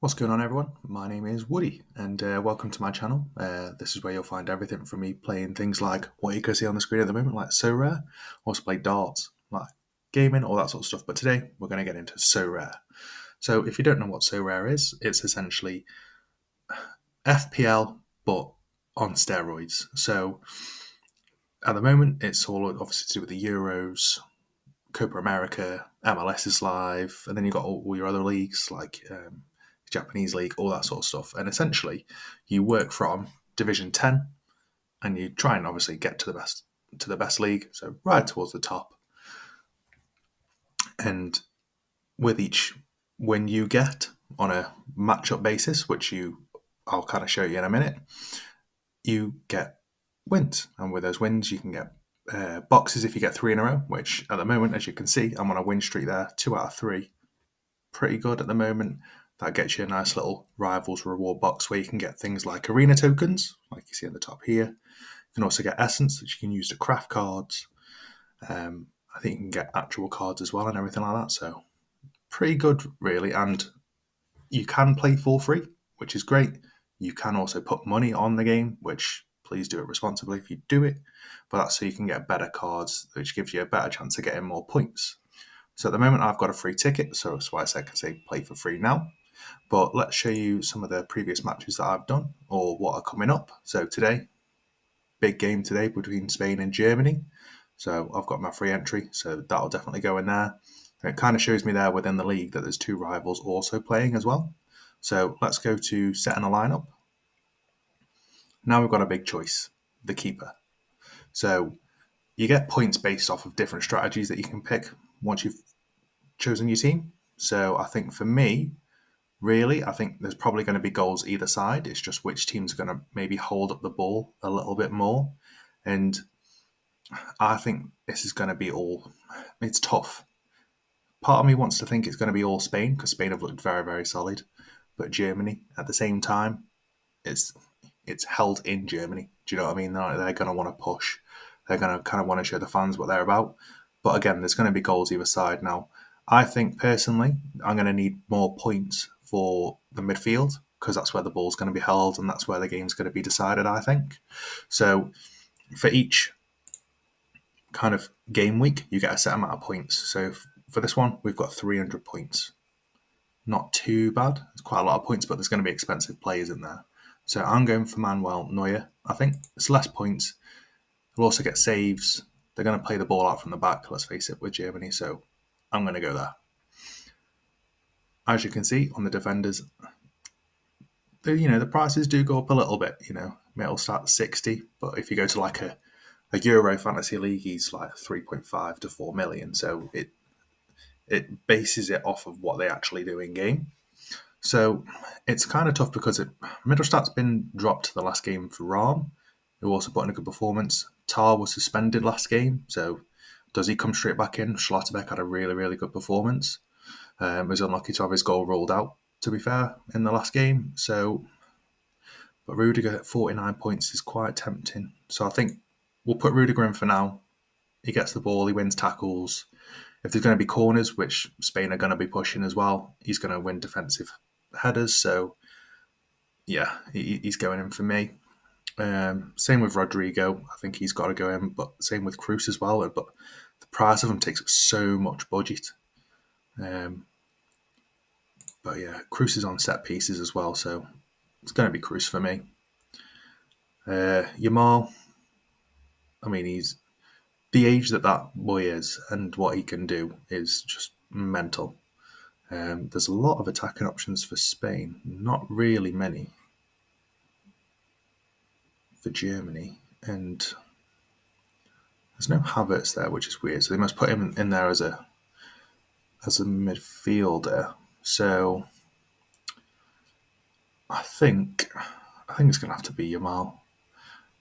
What's going on, everyone? My name is Woody, and welcome to my channel. This is where you'll find everything from me playing things like what you can see on the screen at the moment, like Sorare. Also play darts, like gaming, all that sort of stuff. But today we're going to get into Sorare. So if you don't know what Sorare is, it's essentially FPL but on steroids. So at the moment, it's all obviously to do with the Euros, Copa America, MLS is live, and then you've got all your other leagues like Japanese league, all that sort of stuff. And essentially, you work from Division 10, and you try and obviously get to the best league, so right towards the top. And with each win you get on a matchup basis, which I'll kind of show you in a minute, you get wins, and with those wins you can get boxes if you get three in a row. Which at the moment, as you can see, I'm on a win streak there, 2 out of 3. Pretty good at the moment. That gets you a nice little rivals reward box where you can get things like arena tokens, like you see at the top here. You can also get essence, which you can use to craft cards. I think you can get actual cards as well and everything like that. So pretty good, really. And you can play for free, which is great. You can also put money on the game, which please do it responsibly if you do it. But that's so you can get better cards, which gives you a better chance of getting more points. So at the moment, I've got a free ticket, so that's why I can say play for free now. But let's show you some of the previous matches that I've done or what are coming up. So today, big game today between Spain and Germany. So I've got my free entry, so that'll definitely go in there. And it kind of shows me there within the league that there's two rivals also playing as well. So let's go to setting a lineup. Now we've got a big choice, the keeper. So you get points based off of different strategies that you can pick once you've chosen your team. So I think for me, really, I think there's probably going to be goals either side. It's just which team's going to maybe hold up the ball a little bit more. And I think this is going to be it's tough. Part of me wants to think it's going to be all Spain because Spain have looked very, very solid. But Germany, at the same time, it's it's held in Germany. Do you know what I mean? They're going to want to push. They're going to kind of want to show the fans what they're about. But again, there's going to be goals either side. Now, I think personally, I'm going to need more points for the midfield because that's where the ball's going to be held and that's where the game's going to be decided, I think. So for each kind of game week, you get a set amount of points. So for this one, we've got 300 points. Not too bad. It's quite a lot of points, but there's going to be expensive players in there. So I'm going for Manuel Neuer. I think it's less points. We'll also get saves. They're going to play the ball out from the back, let's face it, with Germany. So I'm going to go there. As you can see on the defenders, the prices do go up a little bit. It'll start at 60, but if you go to like a Euro Fantasy League, he's like 3.5 to 4 million. So it bases it off of what they actually do in game. So it's kind of tough because Middlestad's been dropped the last game for Rahm, who also put in a good performance. Tar was suspended last game, so does he come straight back in? Schlotterbeck had a really, really good performance. Was unlucky to have his goal ruled out, to be fair, in the last game. But Rudiger at 49 points is quite tempting. So I think we'll put Rudiger in for now. He gets the ball, he wins tackles. If there's going to be corners, which Spain are going to be pushing as well, he's going to win defensive headers. So, yeah, he's going in for me. Same with Rodrigo. I think he's got to go in, but same with Cruz as well. But the price of him takes up so much budget. But yeah, Cruz is on set pieces as well, so it's going to be Cruz for me. Yamal, I mean, he's the age that boy is and what he can do is just mental. There's a lot of attacking options for Spain, not really many for Germany, and there's no Havertz there, which is weird. So they must put him in there as a midfielder. So I think it's going to have to be Yamal.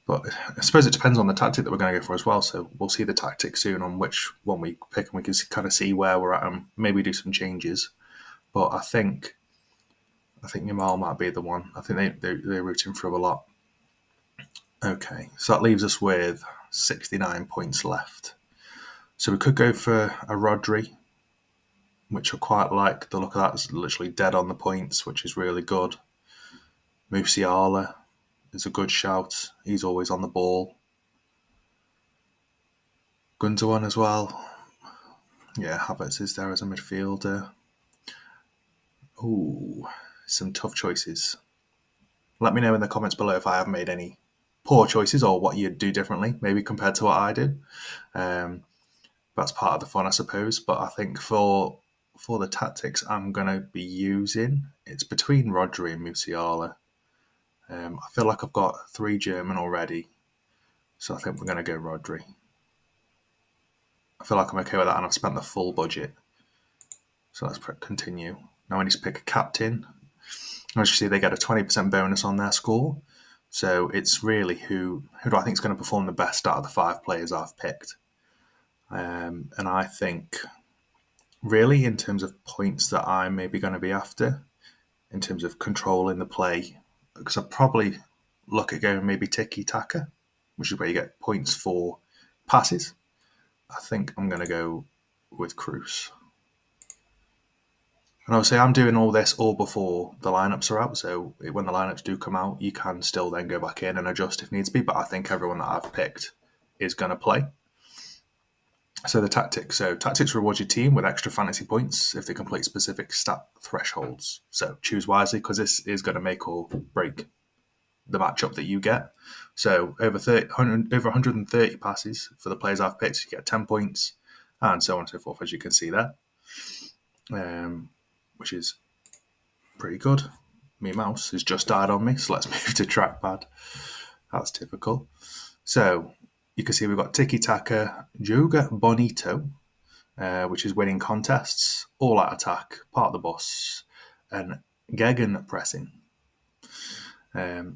But I suppose it depends on the tactic that we're going to go for as well. So we'll see the tactic soon on which one we pick, and we can kind of see where we're at and maybe do some changes. But I think Yamal might be the one. I think they're rooting for him a lot. Okay, so that leaves us with 69 points left. So we could go for a Rodri. which I quite like. The look of that is literally dead on the points, which is really good. Musiala is a good shout. He's always on the ball. Gundogan as well. Yeah, Havertz is there as a midfielder. Ooh, some tough choices. Let me know in the comments below if I have made any poor choices or what you'd do differently, maybe compared to what I do. That's part of the fun, I suppose. But I think for the tactics I'm going to be using, it's between Rodri and Musiala. I feel like I've got 3 German already, so I think we're going to go Rodri. I feel like I'm okay with that, and I've spent the full budget. So let's continue. Now I need to pick a captain. As you see, they get a 20% bonus on their score. So it's really who do I think is going to perform the best out of the 5 players I've picked. And I think, really, in terms of points that I'm maybe going to be after, in terms of controlling the play, because I'd probably look at going maybe tiki-taka, which is where you get points for passes. I think I'm going to go with Cruz. And obviously, I'm doing all this all before the lineups are out. So when the lineups do come out, you can still then go back in and adjust if needs be. But I think everyone that I've picked is going to play. So the tactics. So tactics reward your team with extra fantasy points if they complete specific stat thresholds. So choose wisely, because this is going to make or break the matchup that you get. So over 130 passes for the players I've picked, you get 10 points, and so on and so forth, as you can see there, which is pretty good. My mouse has just died on me, so let's move to trackpad. That's typical. So you can see we've got Tiki Taka, Joga Bonito, which is winning contests, all out attack, part of the bus, and Gegen pressing.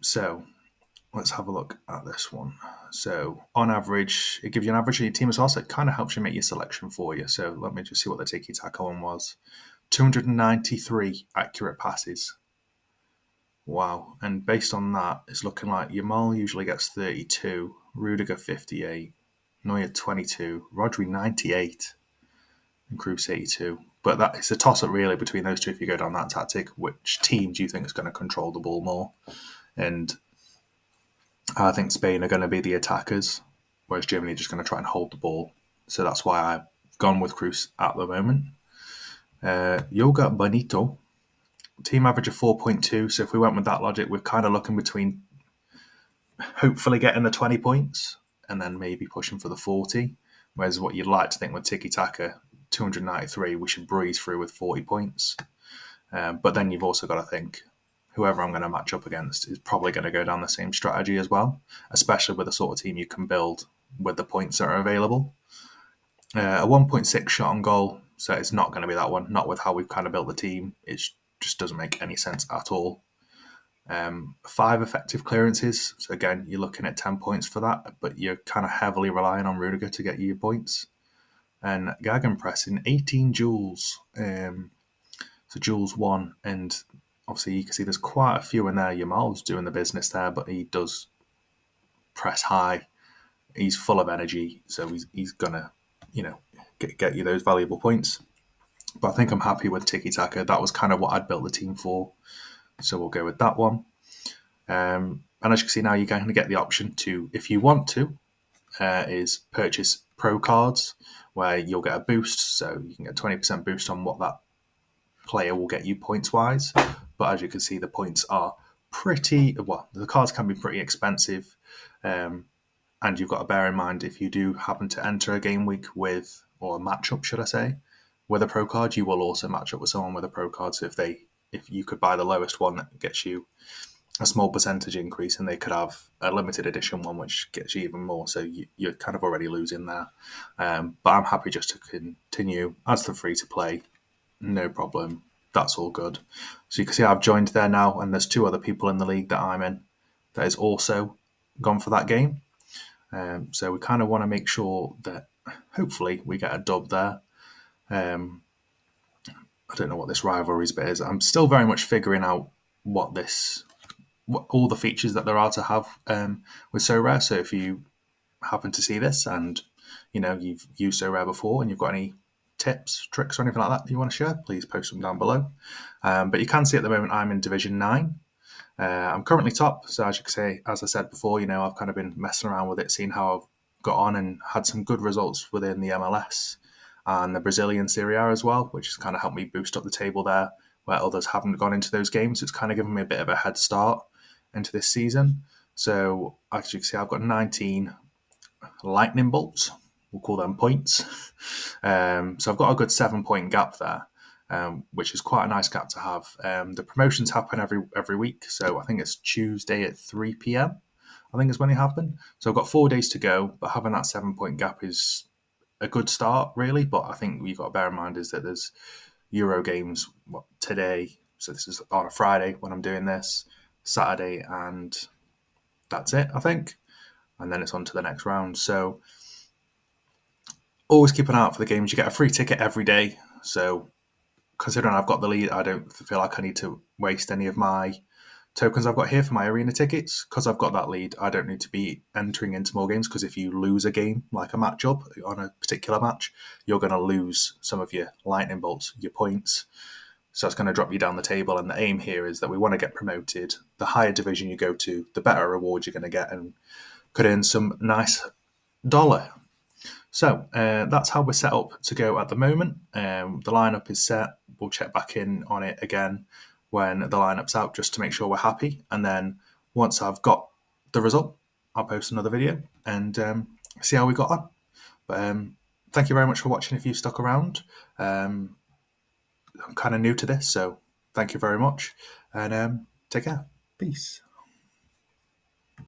So let's have a look at this one. So on average, it gives you an average of your team as well, so it kind of helps you make your selection for you. So let me just see what the Tiki Taka one was. 293 accurate passes. Wow. And based on that, it's looking like Yamal usually gets 32, Rudiger 58, Neuer 22, Rodri 98, and Cruz 82. But that it's a toss-up really between those two if you go down that tactic. Which team do you think is going to control the ball more? And I think Spain are going to be the attackers, whereas Germany are just going to try and hold the ball. So that's why I've gone with Cruz at the moment. Yoga Bonito, team average of 4.2. So if we went with that logic, we're kind of looking between hopefully getting the 20 points and then maybe pushing for the 40. Whereas what you'd like to think with Tiki Taka, 293, we should breeze through with 40 points. But then you've also got to think, whoever I'm going to match up against is probably going to go down the same strategy as well, especially with the sort of team you can build with the points that are available. A 1.6 shot on goal, so it's not going to be that one, not with how we've kind of built the team. It just doesn't make any sense at all. 5 effective clearances, so again, you're looking at 10 points for that, but you're kind of heavily relying on Rudiger to get you your points. And Gegenpressing, 18 joules. So joules 1, and obviously you can see there's quite a few in there. Yamal's doing the business there, but he does press high. He's full of energy, so he's gonna, get you those valuable points. But I think I'm happy with Tiki Taka. That was kind of what I'd built the team for, so we'll go with that one. And as you can see now, you're going to get the option to, if you want to, is purchase pro cards, where you'll get a boost, so you can get 20% boost on what that player will get you points wise. But as you can see, the points are the cards can be pretty expensive, and you've got to bear in mind, if you do happen to enter a game week with, or a matchup should I say, with a pro card, you will also match up with someone with a pro card. So if you could buy the lowest one, that gets you a small percentage increase, and they could have a limited edition one which gets you even more, so you're kind of already losing there. But I'm happy just to continue as the free to play, no problem, that's all good. So you can see I've joined there now, and there's 2 other people in the league that I'm in that is also gone for that game. So we kind of want to make sure that hopefully we get a dub there. I don't know what this rivalries bit is. I'm still very much figuring out what all the features that there are to have with Sorare. So if you happen to see this and you've used Sorare before and you've got any tips, tricks, or anything like that you want to share, please post them down below. But you can see at the moment I'm in Division 9. I'm currently top, so as you can say, as I said before, I've kind of been messing around with it, seeing how I've got on and had some good results within the MLS and the Brazilian Serie A as well, which has kind of helped me boost up the table there, where others haven't gone into those games. It's kind of given me a bit of a head start into this season. So as you can see, I've got 19 lightning bolts. We'll call them points. So I've got a good 7 point gap there, which is quite a nice gap to have. The promotions happen every week, so I think it's Tuesday at 3 p.m. I think is when they happen. So I've got 4 days to go, but having that 7 point gap is a good start, really. But I think you've got to bear in mind is that there's Euro games today. So this is on a Friday when I'm doing this, Saturday, and that's it, I think. And then it's on to the next round. So always keep an eye out for the games. You get a free ticket every day. So considering I've got the lead, I don't feel like I need to waste any of my tokens I've got here for my arena tickets. Because I've got that lead, I don't need to be entering into more games, because if you lose a game, like a matchup on a particular match, you're going to lose some of your lightning bolts, your points. So it's going to drop you down the table. And the aim here is that we want to get promoted. The higher division you go to, the better reward you're going to get and could earn some nice dollar. So that's how we're set up to go at the moment. The lineup is set. We'll check back in on it again when the lineup's out, just to make sure we're happy. And then once I've got the result, I'll post another video and see how we got on. But thank you very much for watching if you've stuck around. I'm kind of new to this, so thank you very much. And take care. Peace.